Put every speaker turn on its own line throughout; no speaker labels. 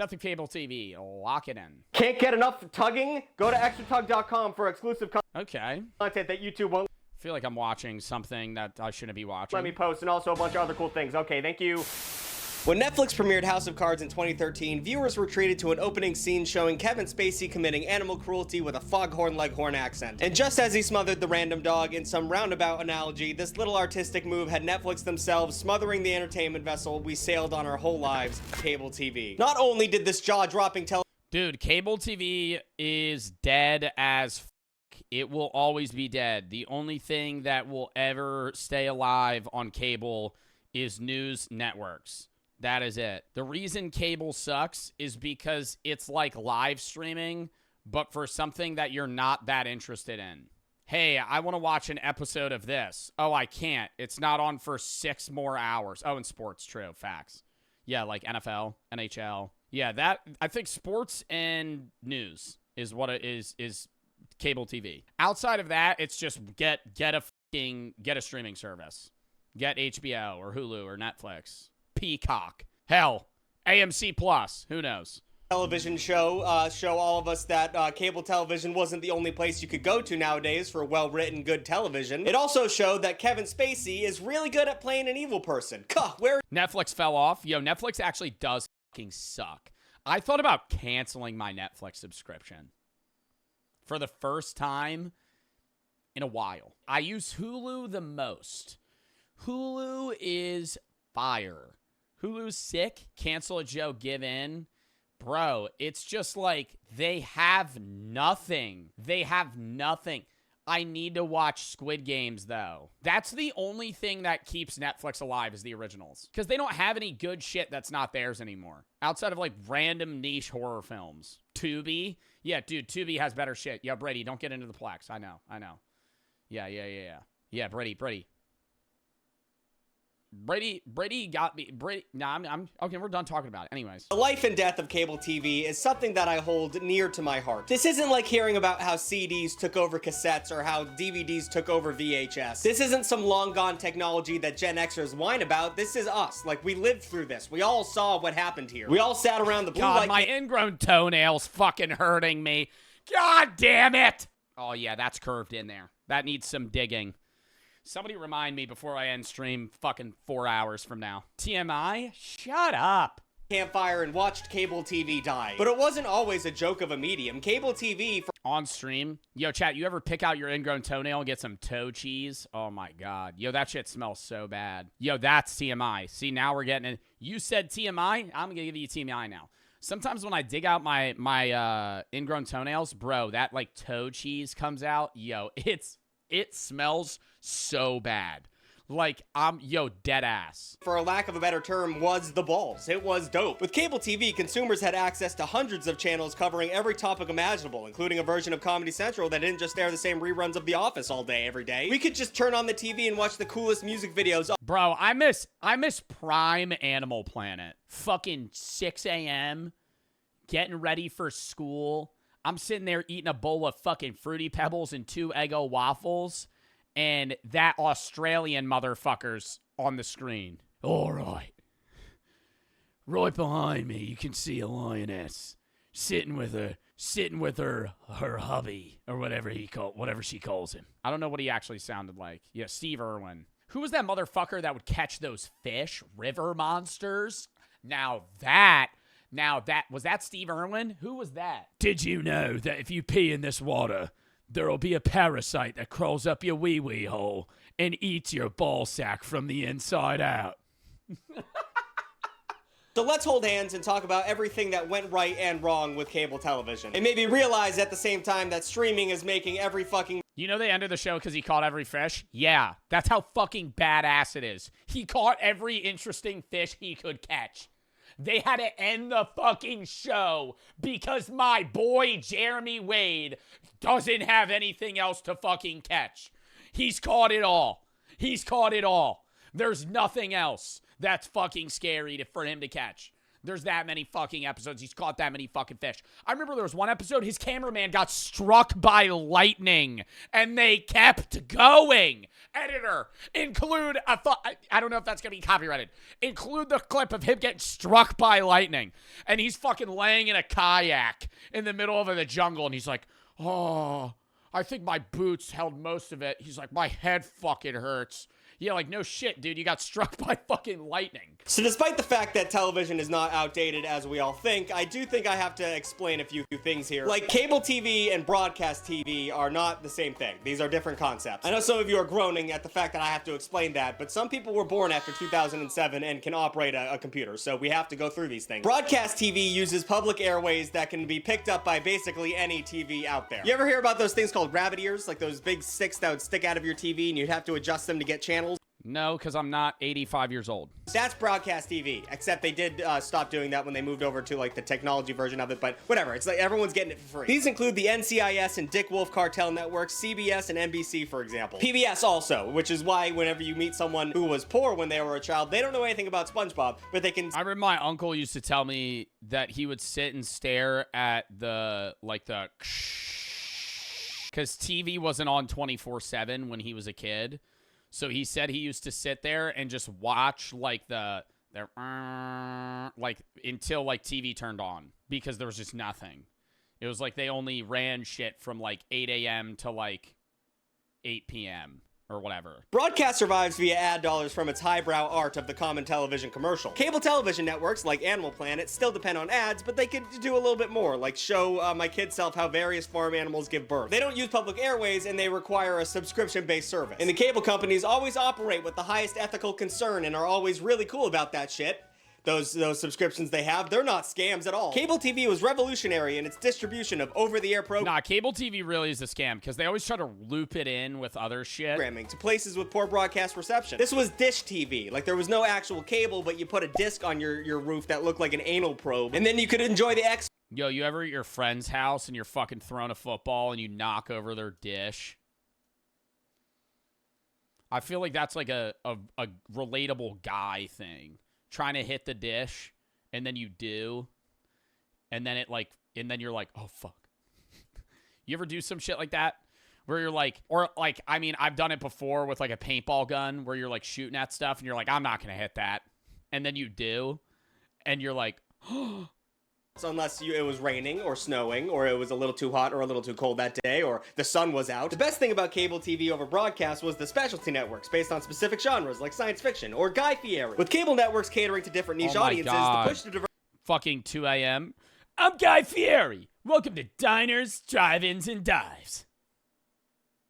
Death of Cable TV. Lock it in.
Can't get enough tugging? Go to extratug.com for exclusive
Okay.
content that YouTube won't
I feel like I'm watching something that I shouldn't be watching.
let me post, and also a bunch of other cool things. Okay, thank you. When Netflix premiered House of Cards in 2013, viewers were treated to an opening scene showing Kevin Spacey committing animal cruelty with a foghorn leghorn accent. And just as he smothered the random dog in some roundabout analogy, this little artistic move had Netflix themselves smothering the entertainment vessel we sailed on our whole lives, cable TV. Not only did this jaw-dropping
Dude, cable TV is dead as f***. It will always be dead. The only thing that will ever stay alive on cable is news networks. That is it. The reason cable sucks is because it's like live streaming, but for something that you're not that interested in. Hey, I want to watch an episode of this. Oh, I can't. It's not on for 6 more hours. Oh, and sports, true. Facts. Yeah, like NFL, NHL. Yeah, that, I think sports and news is what it is cable TV. Outside of that, it's just get a streaming service. Get HBO or Hulu or Netflix. Peacock. Hell, AMC Plus. Who knows?
television show all of us that cable television wasn't the only place you could go to nowadays for well-written, good television. It also showed that Kevin Spacey is really good at playing an evil person. Where
Netflix fell off. Yo, Netflix actually does fucking suck. I thought about canceling my Netflix subscription for the first time in a while. I use Hulu the most. Hulu is fire. Hulu's sick. Cancel a Joe, give in. Bro, it's just like they have nothing. They have nothing. I need to watch Squid Games, though. That's the only thing that keeps Netflix alive is the originals. Because they don't have any good shit that's not theirs anymore. Outside of, like, random niche horror films. Tubi? Yeah, dude, Tubi has better shit. Yo, Brady, don't get into the Plex. I know. Yeah. Yeah, Brady got me. I'm okay. We're done talking about it. Anyways,
the life and death of cable TV is something that I hold near to my heart. This isn't like hearing about how CDs took over cassettes or how DVDs took over VHS. This isn't some long gone technology that Gen Xers whine about. This is us. Like, we lived through this. We all saw what happened here. We all sat around the blue light.
God, my ingrown toenails fucking hurting me. God damn it. Oh yeah, that's curved in there. That needs some digging. Somebody remind me before I end stream fucking 4 hours from now. TMI? Shut up.
Campfire and watched cable TV die. But it wasn't always a joke of a medium. Cable TV
on stream. Yo, chat, you ever pick out your ingrown toenail and get some toe cheese? Oh my God. Yo, that shit smells so bad. Yo, that's TMI. See, now we're getting it. You said TMI? I'm gonna give you TMI now. Sometimes when I dig out my ingrown toenails, bro, that like toe cheese comes out. Yo, it smells so bad. Like, dead ass.
For a lack of a better term, was the balls. It was dope. With cable TV, consumers had access to hundreds of channels covering every topic imaginable, including a version of Comedy Central that didn't just air the same reruns of The Office all day, every day. We could just turn on the TV and watch the coolest music videos.
Bro, I miss prime Animal Planet. Fucking 6 a.m., getting ready for school. I'm sitting there eating a bowl of fucking Fruity Pebbles and 2 Eggo waffles, and that Australian motherfucker's on the screen. All right. Right behind me, you can see a lioness sitting with her hubby, or whatever she calls him. I don't know what he actually sounded like. Yeah, Steve Irwin. Who was that motherfucker that would catch those fish? River monsters? Now that, was that Steve Irwin? Who was that? Did you know that if you pee in this water, there'll be a parasite that crawls up your wee-wee hole and eats your ball sack from the inside out?
So let's hold hands and talk about everything that went right and wrong with cable television. And maybe realize at the same time that streaming is making every fucking...
You know they ended the show because he caught every fish? Yeah, that's how fucking badass it is. He caught every interesting fish he could catch. They had to end the fucking show because my boy Jeremy Wade doesn't have anything else to fucking catch. He's caught it all. He's caught it all. There's nothing else that's fucking scary for him to catch. There's that many fucking episodes. He's caught that many fucking fish. I remember there was one episode, his cameraman got struck by lightning, and they kept going. Editor, include I don't know if that's going to be copyrighted. Include the clip of him getting struck by lightning, and he's fucking laying in a kayak in the middle of the jungle, and he's like, oh, I think my boots held most of it. He's like, my head fucking hurts. Yeah, like, no shit, dude. You got struck by fucking lightning.
So despite the fact that television is not outdated as we all think, I do think I have to explain a few things here. Like, cable TV and broadcast TV are not the same thing. These are different concepts. I know some of you are groaning at the fact that I have to explain that, but some people were born after 2007 and can operate a computer, so we have to go through these things. Broadcast TV uses public airways that can be picked up by basically any TV out there. You ever hear about those things called rabbit ears? Like those big sticks that would stick out of your TV and you'd have to adjust them to get channels?
No, because I'm not 85 years old.
That's broadcast TV, except they did stop doing that when they moved over to like the technology version of it, but whatever. It's like everyone's getting it for free. These include the NCIS and Dick Wolf cartel networks, CBS and NBC, for example. PBS also, which is why whenever you meet someone who was poor when they were a child, they don't know anything about SpongeBob, but they can...
I remember my uncle used to tell me that he would sit and stare at the because TV wasn't on 24/7 when he was a kid. So he said he used to sit there and just watch like like until like TV turned on because there was just nothing. It was like they only ran shit from like 8 a.m. to like 8 p.m. or whatever.
Broadcast survives via ad dollars from its highbrow art of the common television commercial. Cable television networks like Animal Planet still depend on ads, but they could do a little bit more, like show my kid self how various farm animals give birth. They don't use public airways and they require a subscription-based service. And the cable companies always operate with the highest ethical concern and are always really cool about that shit. Those subscriptions they have, they're not scams at all. Cable TV was revolutionary in its distribution of over-the-air programming.
Nah, cable TV really is a scam because they always try to loop it in with other shit.
To places with poor broadcast reception. This was dish TV. Like, there was no actual cable, but you put a disc on your roof that looked like an anal probe, and then you could enjoy the
Yo, you ever at your friend's house and you're fucking throwing a football and you knock over their dish? I feel like that's like a relatable guy thing. Trying to hit the dish, and then you do, and then then you're like, oh, fuck. You ever do some shit like that? Where you're like, I mean, I've done it before with like a paintball gun where you're like shooting at stuff, and you're like, I'm not going to hit that. And then you do, and you're like, oh.
Unless it was raining or snowing, or it was a little too hot or a little too cold that day, or the sun was out. The best thing about cable TV over broadcast was the specialty networks based on specific genres like science fiction or Guy Fieri. With cable networks catering to different niche audiences, the push to
fucking 2 a.m. I'm Guy Fieri. Welcome to Diners, Drive-Ins, and Dives.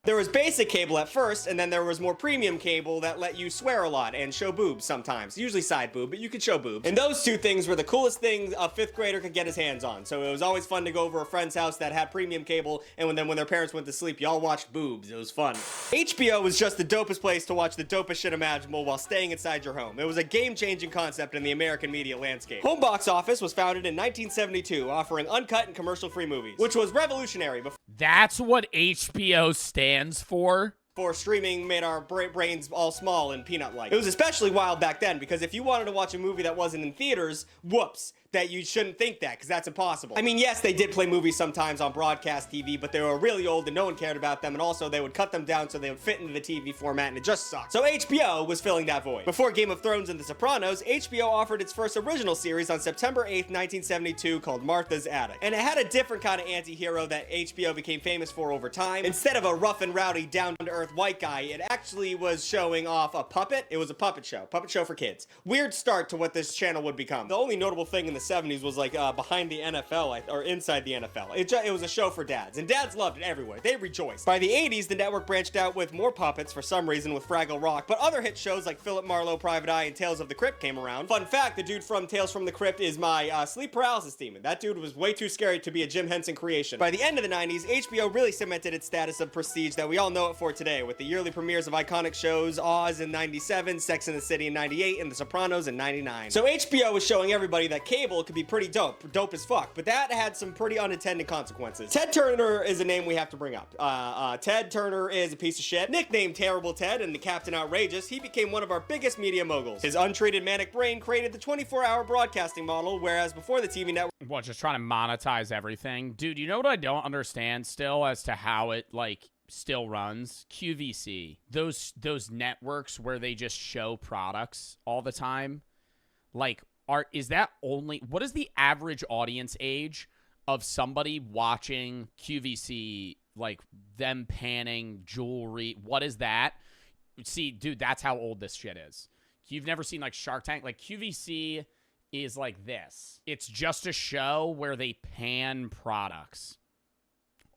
There was basic cable at first, and then there was more premium cable that let you swear a lot and show boobs sometimes. Usually side boob, but you could show boobs. And those two things were the coolest things a 5th grader could get his hands on. So it was always fun to go over a friend's house that had premium cable, and when their parents went to sleep, y'all watched boobs. It was fun. HBO was just the dopest place to watch the dopest shit imaginable while staying inside your home. It was a game-changing concept in the American media landscape. Home Box Office was founded in 1972, offering uncut and commercial-free movies, which was revolutionary.
That's what HBO stands for?
For streaming made our brains all small and peanut-like. It was especially wild back then, because if you wanted to watch a movie that wasn't in theaters, whoops, that you shouldn't think that, because that's impossible. I mean, yes, they did play movies sometimes on broadcast TV, but they were really old and no one cared about them, and also they would cut them down so they would fit into the TV format, and it just sucked. So HBO was filling that void. Before Game of Thrones and The Sopranos, HBO offered its first original series on September 8th, 1972, called Martha's Attic. And it had a different kind of anti-hero that HBO became famous for over time. Instead of a rough and rowdy, down-to-earth white guy, it actually was showing off a puppet. It was a puppet show for kids. Weird start to what this channel would become. The only notable thing in the 70s was like behind the NFL, or inside the NFL. It was a show for dads, and dads loved it everywhere. They rejoiced. By the 80s, the network branched out with more puppets for some reason with Fraggle Rock, but other hit shows like Philip Marlowe, Private Eye, and Tales of the Crypt came around. Fun fact, the dude from Tales from the Crypt is my sleep paralysis demon. That dude was way too scary to be a Jim Henson creation. By the end of the 90s, HBO really cemented its status of prestige that we all know it for today, with the yearly premieres of iconic shows Oz in 97, Sex and the City in 98, and The Sopranos in 99. So HBO was showing everybody that cable cable, it could be pretty dope as fuck, but that had some pretty unintended consequences. Ted Turner is a name we have to bring up. Ted Turner is a piece of shit. Nicknamed Terrible Ted and the Captain Outrageous, he became one of our biggest media moguls. His untreated manic brain created the 24-hour broadcasting model, whereas before the TV network...
What, just trying to monetize everything? Dude, you know what I don't understand still as to how it, like, still runs? QVC. Those networks where they just show products all the time. Like, is that only... What is the average audience age of somebody watching QVC, like, them panning jewelry? What is that? See, dude, that's how old this shit is. You've never seen, like, Shark Tank? Like, QVC is like this. It's just a show where they pan products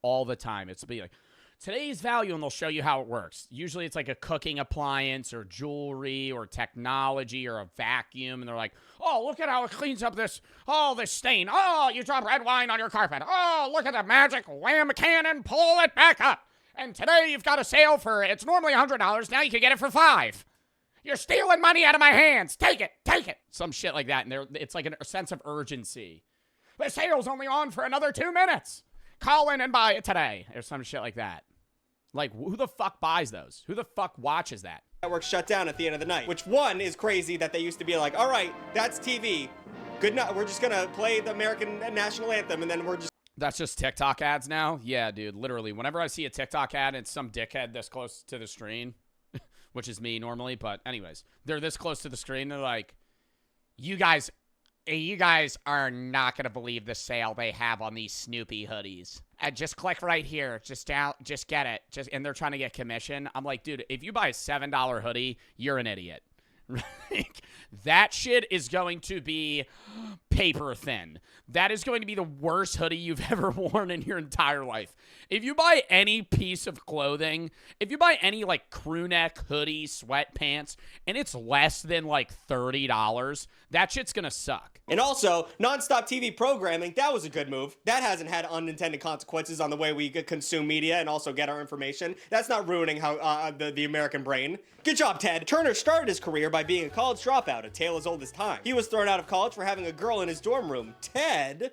all the time. It's be like, today's value, and they'll show you how it works. Usually it's like a cooking appliance or jewelry or technology or a vacuum, and they're like, oh, look at how it cleans up this stain. Oh, you dropped red wine on your carpet. Oh, look at the magic wham cannon, pull it back up. And today you've got a sale for, it's normally $100, now you can get it for $5. You're stealing money out of my hands. Take it. Take it. Some shit like that. And it's like a sense of urgency. The sale's only on for another 2 minutes. Call in and buy it today. Or some shit like that. Like, who the fuck buys those? Who the fuck watches that?
Network shut down at the end of the night. Which, one, is crazy that they used to be like, all right, that's TV. Good night. We're just going to play the American national anthem, and then we're just...
That's just TikTok ads now? Yeah, dude. Literally, whenever I see a TikTok ad, it's some dickhead this close to the screen. Which is me normally, but anyways, they're this close to the screen. They're like, you guys are not going to believe the sale they have on these Snoopy hoodies. Just click right here. Just get it. And they're trying to get commission. I'm like, dude, if you buy a $7 hoodie, you're an idiot. That shit is going to be paper thin. That is going to be the worst hoodie you've ever worn in your entire life. If you buy any piece of clothing, if you buy any like crew neck, hoodie, sweatpants, and it's less than like $30, that shit's gonna suck.
And also, nonstop TV programming, that was a good move. That hasn't had unintended consequences on the way we consume media and also get our information. That's not ruining how the American brain. Good job, Ted. Turner started his career by being a college dropout, a tale as old as time. He was thrown out of college for having a girl in his dorm room. Ted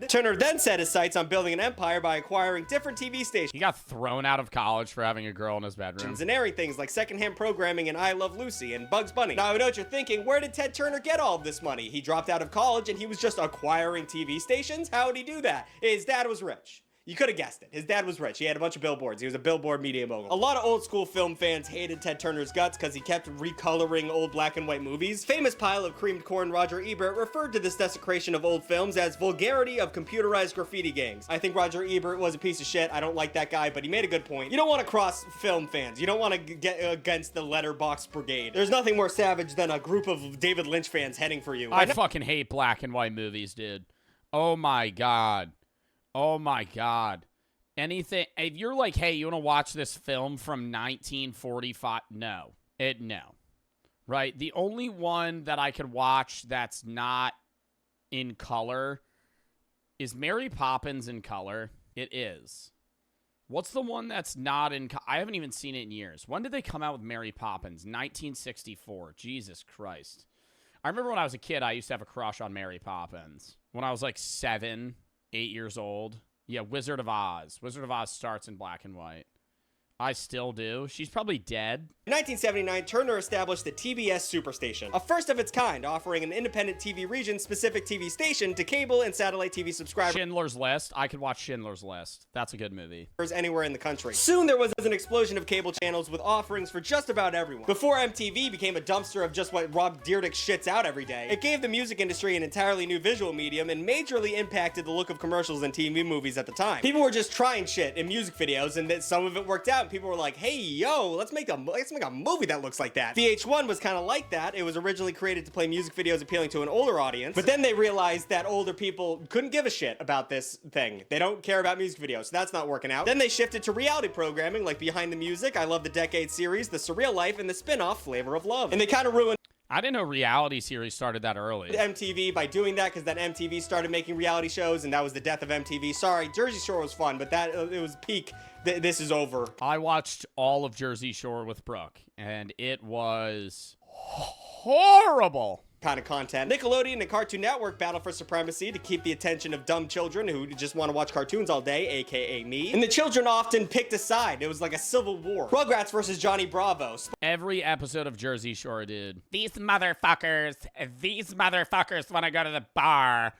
Turner then set his sights on building an empire by acquiring different TV stations.
He got thrown out of college for having a girl in his bedroom.
And airing things like secondhand programming and I Love Lucy and Bugs Bunny. Now I know what you're thinking, where did Ted Turner get all of this money? He dropped out of college and he was just acquiring TV stations? How would he do that? His dad was rich. You could have guessed it. His dad was rich. He had a bunch of billboards. He was a billboard media mogul. A lot of old school film fans hated Ted Turner's guts because he kept recoloring old black and white movies. Famous pile of creamed corn Roger Ebert referred to this desecration of old films as vulgarity of computerized graffiti gangs. I think Roger Ebert was a piece of shit. I don't like that guy, but he made a good point. You don't want to cross film fans. You don't want to get against the Letterboxd brigade. There's nothing more savage than a group of David Lynch fans heading for you.
I fucking hate black and white movies, dude. Oh my god. Oh my god. Anything, if you're like, hey, you want to watch this film from 1945? No. No. Right? The only one that I could watch that's not in color is Mary Poppins in color. It is. What's the one that's not in I haven't even seen it in years. When did they come out with Mary Poppins? 1964. Jesus Christ. I remember when I was a kid, I used to have a crush on Mary Poppins. When I was like 7, 8 years old. Yeah, Wizard of Oz. Wizard of Oz starts in black and white. I still do. She's probably dead.
In 1979, Turner established the TBS Superstation, a first of its kind, offering an independent TV region-specific TV station to cable and satellite TV subscribers.
Schindler's List. I could watch Schindler's List. That's a good movie.
Anywhere in the country. Soon there was an explosion of cable channels with offerings for just about everyone. Before MTV became a dumpster of just what Rob Dyrdek shits out every day, it gave the music industry an entirely new visual medium and majorly impacted the look of commercials and TV movies at the time. People were just trying shit in music videos, and that some of it worked out. People were like, hey, yo, let's make a movie that looks like that. VH1 was kind of like that. It was originally created to play music videos appealing to an older audience, but then they realized that older people couldn't give a shit about this thing. They don't care about music videos, so that's not working out. Then they shifted to reality programming like Behind the Music, I Love the Decade series, The Surreal Life, and the spin-off Flavor of Love. And they kind of ruined
I didn't know reality series started that early.
MTV by doing that, because then MTV started making reality shows, and that was the death of MTV. Sorry, Jersey Shore was fun, but it was peak. This is over.
I watched all of Jersey Shore with Brooke, and it was horrible.
kind of content. Nickelodeon and Cartoon Network battle for supremacy to keep the attention of dumb children who just want to watch cartoons all day, aka me. And the children often picked a side. It was like a civil war. Rugrats versus Johnny Bravo.
Every episode of Jersey Shore, dude. These motherfuckers want to go to the bar,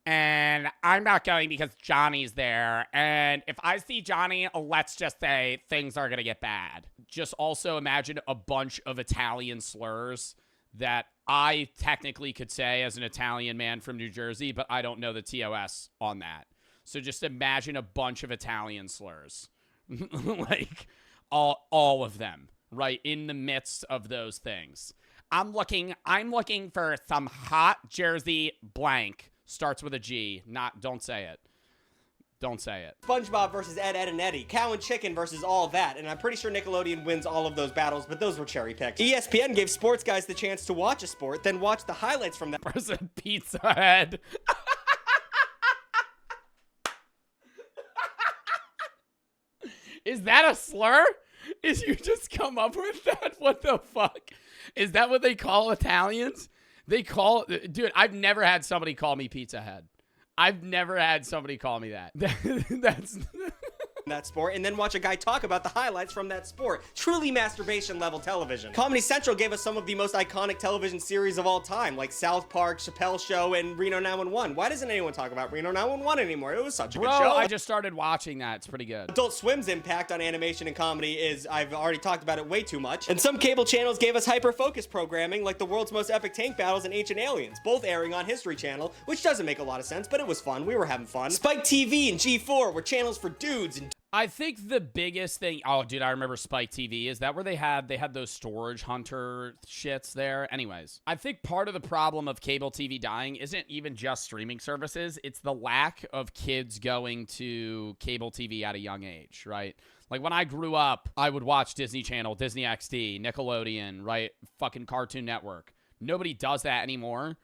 and I'm not going because Johnny's there. And if I see Johnny, let's just say things are going to get bad. Just also imagine a bunch of Italian slurs that I technically could say as an Italian man from New Jersey, but I don't know the TOS on that. So just imagine a bunch of Italian slurs. Like, all of them, right, in the midst of those things. I'm looking for some hot Jersey blank. Starts with a G. Don't say it. Don't say it.
SpongeBob versus Ed, Edd and Eddy. Cow and Chicken versus all that. And I'm pretty sure Nickelodeon wins all of those battles, but those were cherry picked. ESPN gave sports guys the chance to watch a sport, then watch the highlights from that.
Versus Pizza Head. Is that a slur? Is you just come up with that? What the fuck? Is that what they call Italians? Dude, I've never had somebody call me Pizza Head. I've never had somebody call me that. That's
that sport, and then watch a guy talk about the highlights from that sport. Truly masturbation level television. Comedy Central gave us some of the most iconic television series of all time, like South Park, Chappelle Show, and Reno 911. Why doesn't anyone talk about Reno 911 anymore? It was such a good show.
I just started watching that. It's pretty good.
Adult Swim's impact on animation and comedy is, I've already talked about it way too much. And some cable channels gave us hyper-focused programming, like the world's most epic tank battles and Ancient Aliens, both airing on History Channel, which doesn't make a lot of sense, but it was fun. We were having fun. Spike TV and G4 were channels for dudes and
I think the biggest thing, oh, dude, I remember Spike TV. Is that where they had those storage hunter shits there? Anyways, I think part of the problem of cable TV dying isn't even just streaming services. It's the lack of kids going to cable TV at a young age, right? Like when I grew up, I would watch Disney Channel, Disney XD, Nickelodeon, right? Fucking Cartoon Network. Nobody does that anymore.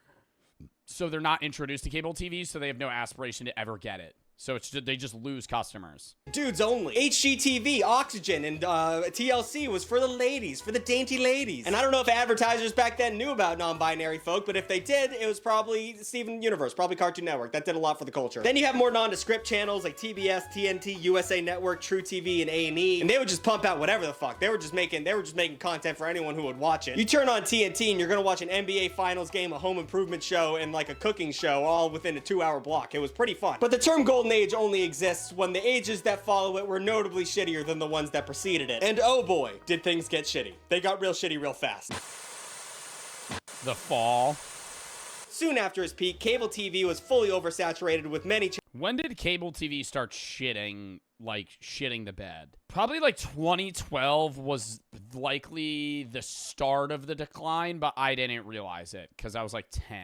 So they're not introduced to cable TV, so they have no aspiration to ever get it. So they just lose customers.
Dudes only. HGTV, Oxygen, and TLC was for the ladies, for the dainty ladies. And I don't know if advertisers back then knew about non-binary folk, but if they did, it was probably Steven Universe, probably Cartoon Network. That did a lot for the culture. Then you have more nondescript channels like TBS, TNT, USA Network, True TV, and A&E, and they would just pump out whatever the fuck. They were just making content for anyone who would watch it. You turn on TNT and you're gonna watch an NBA Finals game, a home improvement show, and like a cooking show, all within a 2-hour block. It was pretty fun. But the term golden age only exists when the ages that follow it were notably shittier than the ones that preceded it. And oh boy, did things get shitty. They got real shitty real fast.
The fall.
Soon after his peak, cable TV was fully oversaturated with many
When did cable TV start shitting the bed? Probably like 2012 was likely the start of the decline, but I didn't realize it because I was like 10.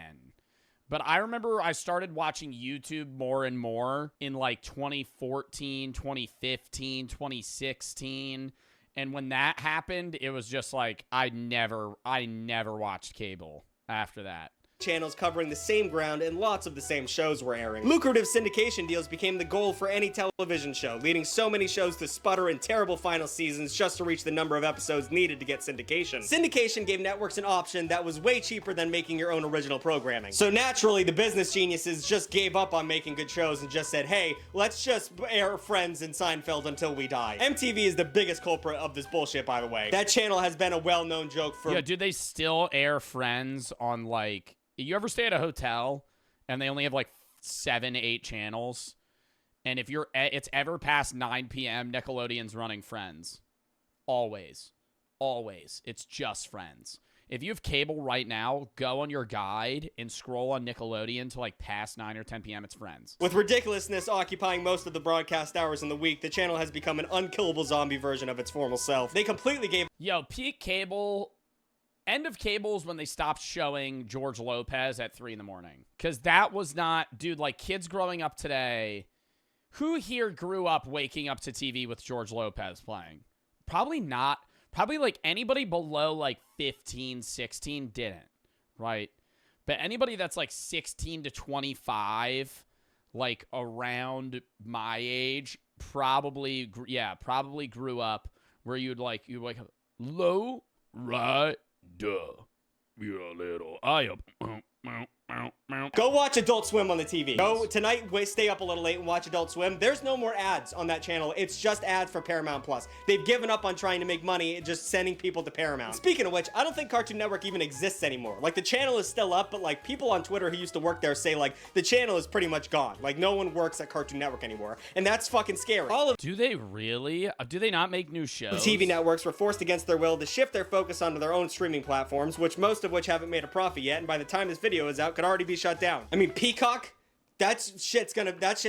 But I remember I started watching YouTube more and more in like 2014, 2015, 2016. And when that happened, it was just like I never watched cable after that.
Channels covering the same ground and lots of the same shows were airing. Lucrative syndication deals became the goal for any television show, leading so many shows to sputter in terrible final seasons just to reach the number of episodes needed to get syndication. Syndication gave networks an option that was way cheaper than making your own original programming. So naturally, the business geniuses just gave up on making good shows and just said, hey, let's just air Friends and Seinfeld until we die. MTV is the biggest culprit of this bullshit, by the way. That channel has been a well-known joke for—
Yeah, do they still air Friends on like— You ever stay at a hotel and they only have like 7, 8 channels? And if it's ever past 9 p.m., Nickelodeon's running Friends. Always. Always. It's just Friends. If you have cable right now, go on your guide and scroll on Nickelodeon to like past 9 or 10 p.m. It's Friends.
With ridiculousness occupying most of the broadcast hours in the week, the channel has become an unkillable zombie version of its former self. They completely gave—
Yo, peak cable— End of cables when they stopped showing George Lopez at 3 in the morning. Because that was not... Dude, like, kids growing up today... Who here grew up waking up to TV with George Lopez playing? Probably not. Probably, like, anybody below, like, 15, 16 didn't. Right? But anybody that's, like, 16 to 25, like, around my age, probably grew up where you'd like, low, right... Duh. You're a little eye up.
Go watch Adult Swim on the TV. Go tonight, stay up a little late and watch Adult Swim. There's no more ads on that channel. It's just ads for Paramount Plus. They've given up on trying to make money, just sending people to Paramount. Speaking of which, I don't think Cartoon Network even exists anymore. Like, the channel is still up, but like people on Twitter who used to work there say like the channel is pretty much gone. Like, no one works at Cartoon Network anymore, and that's fucking scary.
Do they really? Do they not make new shows?
TV networks were forced against their will to shift their focus onto their own streaming platforms, most of which haven't made a profit yet, and by the time this video is out, could already be shut down. I mean, Peacock, that shit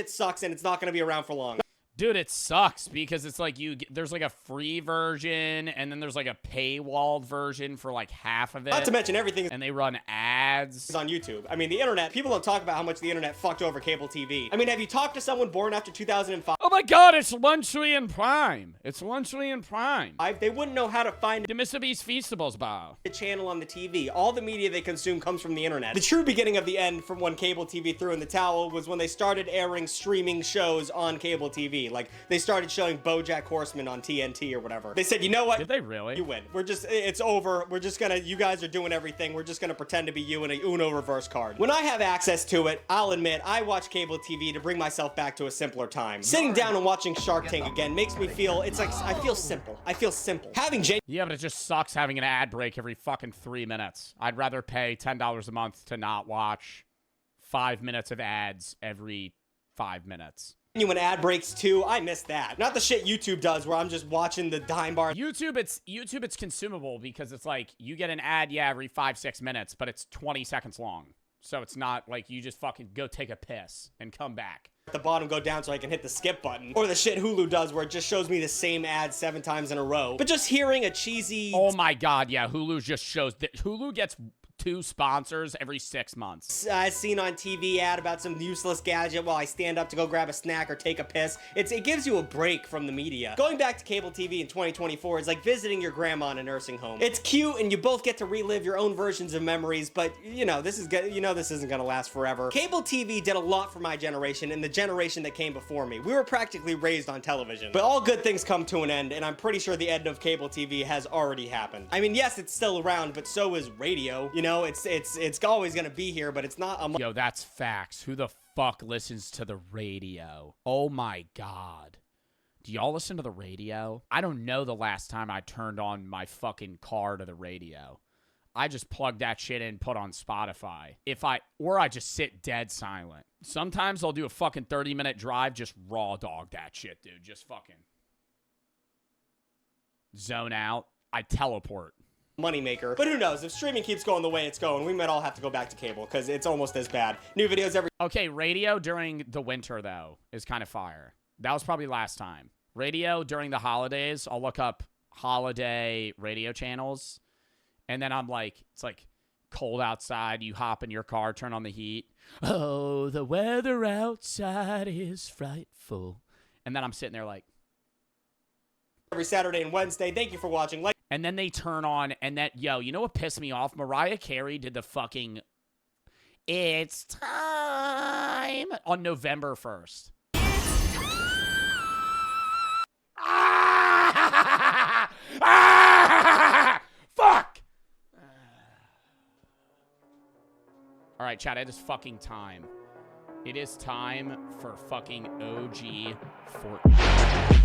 sucks, and it's not gonna be around for long.
Dude, it sucks because it's like there's like a free version and then there's like a paywalled version for like half of it.
Not to mention everything.
And they run ads.
On YouTube. I mean, the internet, people don't talk about how much the internet fucked over cable TV. I mean, have you talked to someone born after 2005?
Oh my god, it's Lunchley in Prime. It's Lunchley in Prime.
They wouldn't know how to find
the Mr. Beast Feastables bar.
The channel on the TV. All the media they consume comes from the internet. The true beginning of the end from when cable TV threw in the towel was when they started airing streaming shows on cable TV. Like, they started showing BoJack Horseman on TNT or whatever. They said, you know what?
Did they really?
You win. It's over. You guys are doing everything. We're just gonna pretend to be you in a Uno reverse card. When I have access to it, I'll admit, I watch cable TV to bring myself back to a simpler time. Sitting down and watching Shark Tank again makes me feel, it's like, I feel simple. Yeah,
but it just sucks having an ad break every fucking 3 minutes. I'd rather pay $10 a month to not watch 5 minutes of ads every 5 minutes.
When ad breaks too, I miss that. Not the shit YouTube does where I'm just watching the dime bar.
YouTube, it's consumable because it's like you get an ad, yeah, every 5-6 minutes, but it's 20 seconds long. So it's not like you just fucking go take a piss and come back.
At the bottom go down so I can hit the skip button. Or the shit Hulu does where it just shows me the same ad 7 times in a row. But just hearing a cheesy...
Oh my god, yeah, Hulu just shows that Hulu gets 2 sponsors every 6 months.
Seen on TV ad about some useless gadget while I stand up to go grab a snack or take a piss. It gives you a break from the media. Going back to cable TV in 2024 is like visiting your grandma in a nursing home. It's cute and you both get to relive your own versions of memories, but this isn't gonna last forever. Cable TV did a lot for my generation and the generation that came before me. We were practically raised on television. But all good things come to an end, and I'm pretty sure the end of cable TV has already happened. I mean, yes, it's still around, but so is radio. It's always gonna be here, but it's not.
Yo, that's facts. Who the fuck listens to the radio? Oh my god. Do y'all listen to the radio? I don't know the last time I turned on my fucking car to the radio. I just plug that shit in, put on Spotify. Or I just sit dead silent. Sometimes I'll do a fucking 30-minute drive, just raw dog that shit, dude. Just fucking zone out. I teleport.
Moneymaker. But who knows? If streaming keeps going the way it's going, we might all have to go back to cable because it's almost as bad. New videos every...
Okay, radio during the winter, though, is kind of fire. That was probably last time. Radio during the holidays, I'll look up holiday radio channels, and then I'm like, it's like cold outside. You hop in your car, turn on the heat. Oh, the weather outside is frightful. And then I'm sitting there like...
Every Saturday and Wednesday. Thank you for watching.
And then they turn on, and you know what pissed me off? Mariah Carey did the fucking "It's Time" on November 1st. Fuck! All right, chat, it is fucking time. It is time for fucking OG Fortnite.